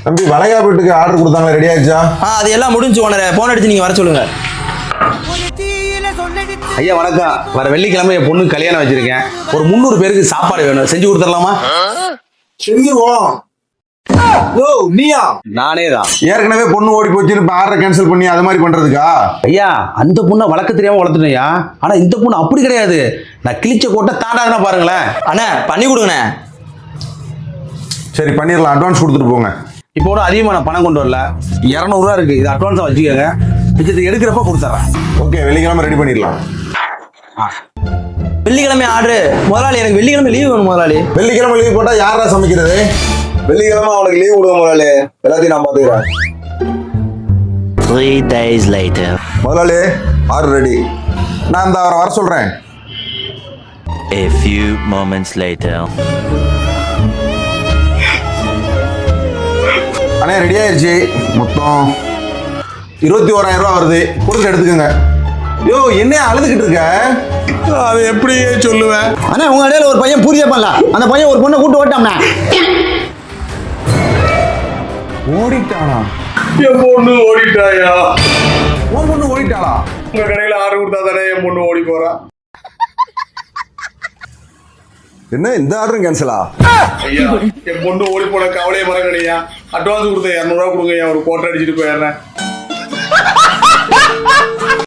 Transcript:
தம்பி வளைகாப்புக்கு ஆர்டர் கொடுத்தாங்க, ரெடி ஆயிடுச்சா? அது எல்லாம் முடிஞ்சு ஓனரே. போன் அடிச்சு நீங்க வர சொல்லுங்க. ஐயா வணக்கம். வர வெள்ளிக்கிழமை என் பொண்ணுக்கு கல்யாணம் வச்சிருக்கேன். ஒரு 300 பேருக்கு சாப்பாடு வேணும், செஞ்சு கொடுத்துடலாமா? செஞ்சுருவோம். ஓ நீயா? நானே தான். ஏற்கனவே பொண்ணு ஓடி போச்சு, இப்ப ஆர்டர் கேன்சல் பண்ணி அது மாதிரி பண்றதுக்கா? ஐயா அந்த பொண்ணை வளர்க்க தெரியாம வளர்த்துட்டேயா. ஆனா இந்த பொண்ணு அப்படி கிடையாது. நான் கிழிச்ச கோட்டை தாண்டாதுன்னா பாருங்களேன். அண்ணா பண்ணி கொடுங்கண்ணே. சரி பண்ணிடலாம், அட்வான்ஸ் கொடுத்துட்டு போங்க. இப்போ கூட அதிகமான பணம் கொண்டு வரல, 200 ரூபா இருக்கு. இது அட்வான்ஸா வச்சுக்கோங்க, மிச்சத்தை எடுக்கிறப்ப கொடுத்துட்றேன். ஓகே, வெள்ளிக்கிழமை ரெடி பண்ணிடலாம். வெள்ளிக்கிழமை ஆர்டரு. முதலாளி எனக்கு வெள்ளிக்கிழமை லீவு வேணும் முதலாளி. வெள்ளிக்கிழமை லீவ் போட்டா யாரா சமைக்கிறது? வெள்ளிக்கிழமை அவனுக்கு லீவ் கொடுங்க முதலாளி, எல்லாத்தையும் நான் பாத்துக்கிறேன். 3 days later. முதலாளி ஆர்டர் ரெடி. நான் இந்த அவரை வர சொல்றேன். A few moments later. அண்ணே ரெடி ஆயிடுச்சு. மொத்தம் 21,000 ரூபா வருது, கொடுத்து எடுத்துக்கோங்க. யோ என்ன அழுதுகிட்டு இருக்க? அது எப்படியே சொல்லுவேன். அண்ணா உங்க இடையில ஒரு பையன் பூரியா பண்ணலாம். அந்த பையன் ஒரு பொண்ணை கூட்டு ஓட்டாம்ண்ணா. ஓடிட்டானா? என் பொண்ணு ஓடிட்டாயா? உன் பொண்ணு ஓடிட்டாளா? உங்க கடையில ஆர்டர் கொடுத்தா தானே என் பொண்ணு ஓடி போறா. என்ன இந்த ஆர்டரும் கேன்சலா? ஐயா என் பொண்ணு ஓடி போன கவலையை மறக்கணையா. அட்வான்ஸ் கொடுத்த 200 ரூபா கொடுங்க, ஒரு கோட்டை அடிச்சுட்டு போயிடுறேன்.